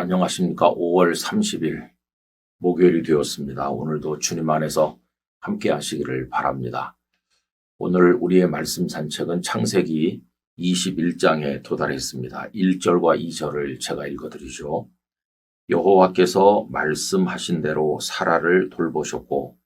안녕하십니까. 5월 30일 목요일이 되었습니다. 오늘도 주님 안에서 함께 하시기를 바랍니다. 오늘 우리의 말씀 산책은 창세기 21장에 도달했습니다. 1절과 2절을 제가 읽어드리죠. 여호와께서 말씀하신 대로 사라를 돌보셨고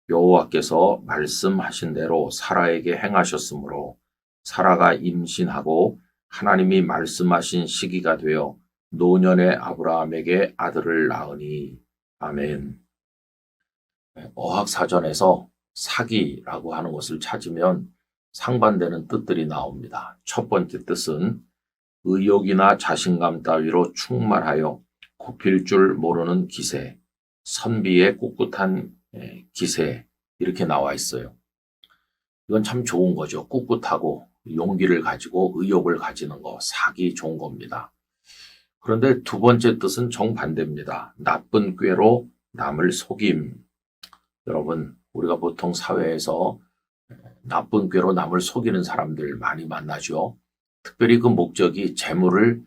여호와께서 말씀하신 대로 사라에게 행하셨으므로 사라가 임신하고 하나님이 말씀하신 시기가 되어 노년의 아브라함에게 아들을 낳으니. 아멘. 어학사전에서 사기라고 하는 것을 찾으면 상반되는 뜻들이 나옵니다. 첫 번째 뜻은 의욕이나 자신감 따위로 충만하여 굽힐 줄 모르는 기세, 선비의 꿋꿋한 기세, 이렇게 나와 있어요. 이건 참 좋은 거죠. 꿋꿋하고 용기를 가지고 의욕을 가지는 거, 사기 좋은 겁니다. 그런데 두 번째 뜻은 정반대입니다. 나쁜 꾀로 남을 속임. 여러분, 우리가 보통 사회에서 나쁜 꾀로 남을 속이는 사람들 많이 만나죠. 특별히 그 목적이 재물을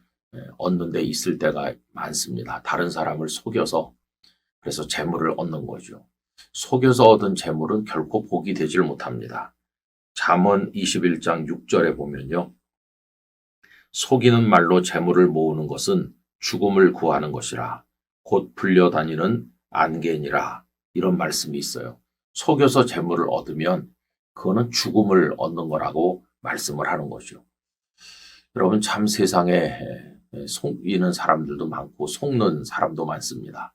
얻는 데 있을 때가 많습니다. 다른 사람을 속여서 그래서 재물을 얻는 거죠. 속여서 얻은 재물은 결코 복이 되질 못합니다. 잠언 21장 6절에 보면요. 속이는 말로 재물을 모으는 것은 죽음을 구하는 것이라 곧 불려다니는 안개니라, 이런 말씀이 있어요. 속여서 재물을 얻으면 그거는 죽음을 얻는 거라고 말씀을 하는 거죠. 여러분, 참 세상에 속이는 사람들도 많고 속는 사람도 많습니다.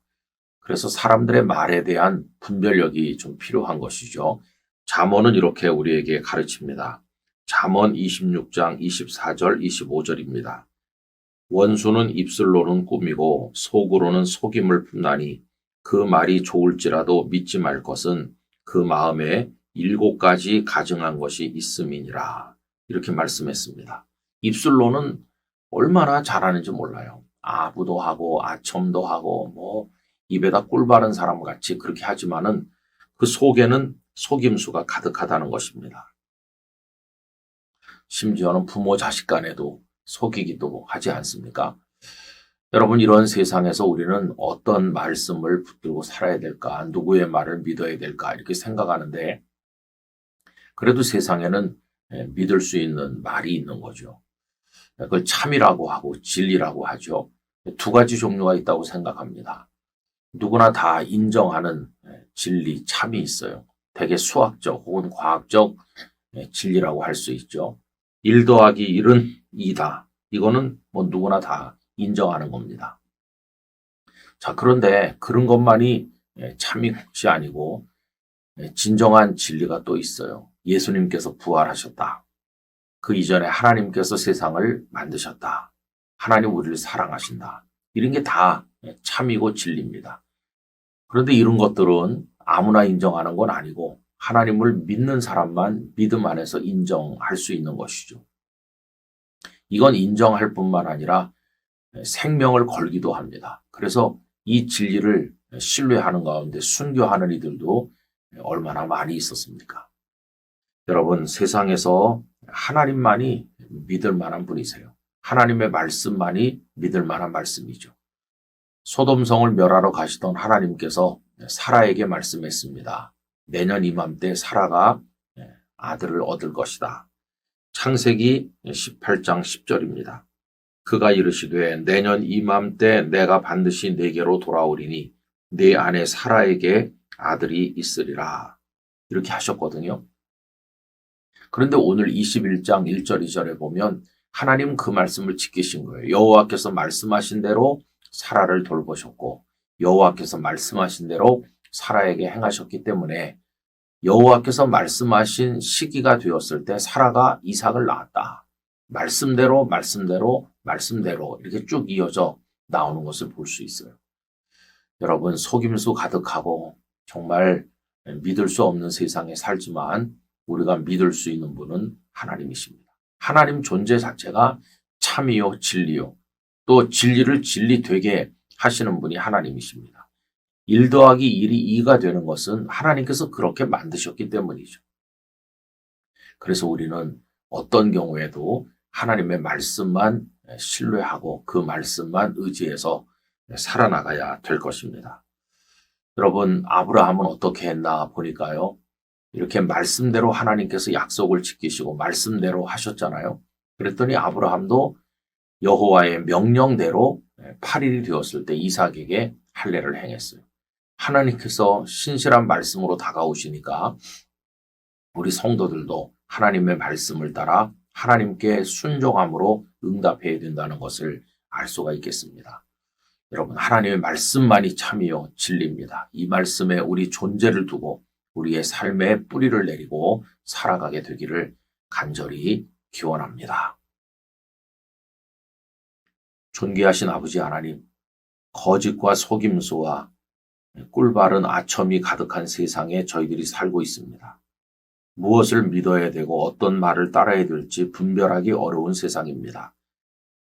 그래서 사람들의 말에 대한 분별력이 좀 필요한 것이죠. 잠언은 이렇게 우리에게 가르칩니다. 잠언 26장 24절 25절입니다. 원수는 입술로는 꾸미고 속으로는 속임을 품나니 그 말이 좋을지라도 믿지 말 것은 그 마음에 7가지 가증한 것이 있음이니라. 이렇게 말씀했습니다. 입술로는 얼마나 잘하는지 몰라요. 아부도 하고 아첨도 하고 입에다 꿀 바른 사람 같이 그렇게 하지만은 그 속에는 속임수가 가득하다는 것입니다. 심지어는 부모 자식 간에도 속이기도 하지 않습니까? 여러분, 이런 세상에서 우리는 어떤 말씀을 붙들고 살아야 될까? 누구의 말을 믿어야 될까? 이렇게 생각하는데 그래도 세상에는 믿을 수 있는 말이 있는 거죠. 그걸 참이라고 하고 진리라고 하죠. 두 가지 종류가 있다고 생각합니다. 누구나 다 인정하는 진리, 참이 있어요. 되게 수학적 혹은 과학적 진리라고 할 수 있죠. 1 더하기 1은 2다. 이거는 누구나 다 인정하는 겁니다. 자, 그런데 그런 것만이 참이 것이 아니고 진정한 진리가 또 있어요. 예수님께서 부활하셨다. 그 이전에 하나님께서 세상을 만드셨다. 하나님 우리를 사랑하신다. 이런 게 다 참이고 진리입니다. 그런데 이런 것들은 아무나 인정하는 건 아니고 하나님을 믿는 사람만 믿음 안에서 인정할 수 있는 것이죠. 이건 인정할 뿐만 아니라 생명을 걸기도 합니다. 그래서 이 진리를 신뢰하는 가운데 순교하는 이들도 얼마나 많이 있었습니까? 여러분, 세상에서 하나님만이 믿을 만한 분이세요. 하나님의 말씀만이 믿을 만한 말씀이죠. 소돔성을 멸하러 가시던 하나님께서 사라에게 말씀했습니다. 내년 이맘때 사라가 아들을 얻을 것이다. 창세기 18장 10절입니다. 그가 이르시되 내년 이맘때 내가 반드시 네게로 돌아오리니 네 아내 사라에게 아들이 있으리라. 이렇게 하셨거든요. 그런데 오늘 21장 1절 2절에 보면 하나님 그 말씀을 지키신 거예요. 여호와께서 말씀하신 대로 사라를 돌보셨고 여호와께서 말씀하신 대로 사라에게 행하셨기 때문에 여호와께서 말씀하신 시기가 되었을 때 사라가 이삭을 낳았다. 말씀대로 이렇게 쭉 이어져 나오는 것을 볼 수 있어요. 여러분, 속임수 가득하고 정말 믿을 수 없는 세상에 살지만 우리가 믿을 수 있는 분은 하나님이십니다. 하나님 존재 자체가 참이요 진리요. 또 진리를 진리 되게 하시는 분이 하나님이십니다. 1 더하기 1이 2가 되는 것은 하나님께서 그렇게 만드셨기 때문이죠. 그래서 우리는 어떤 경우에도 하나님의 말씀만 신뢰하고 그 말씀만 의지해서 살아나가야 될 것입니다. 여러분, 아브라함은 어떻게 했나 보니까요. 이렇게 말씀대로 하나님께서 약속을 지키시고 말씀대로 하셨잖아요. 그랬더니 아브라함도 여호와의 명령대로 8일이 되었을 때 이삭에게 할례를 행했어요. 하나님께서 신실한 말씀으로 다가오시니까 우리 성도들도 하나님의 말씀을 따라 하나님께 순종함으로 응답해야 된다는 것을 알 수가 있겠습니다. 여러분, 하나님의 말씀만이 참이요 진리입니다. 이 말씀에 우리 존재를 두고 우리의 삶에 뿌리를 내리고 살아가게 되기를 간절히 기원합니다. 존귀하신 아버지 하나님, 거짓과 속임수와 꿀바른 아첨이 가득한 세상에 저희들이 살고 있습니다. 무엇을 믿어야 되고 어떤 말을 따라야 될지 분별하기 어려운 세상입니다.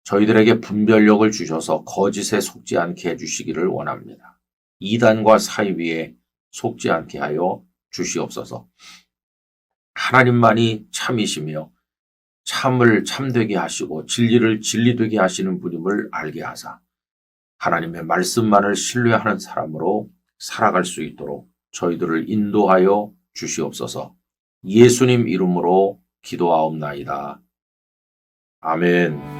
저희들에게 분별력을 주셔서 거짓에 속지 않게 해주시기를 원합니다. 이단과 사이비에 속지 않게 하여 주시옵소서. 하나님만이 참이시며 참을 참되게 하시고 진리를 진리되게 하시는 분임을 알게 하사 하나님의 말씀만을 신뢰하는 사람으로 살아갈 수 있도록 저희들을 인도하여 주시옵소서. 예수님 이름으로 기도하옵나이다. 아멘.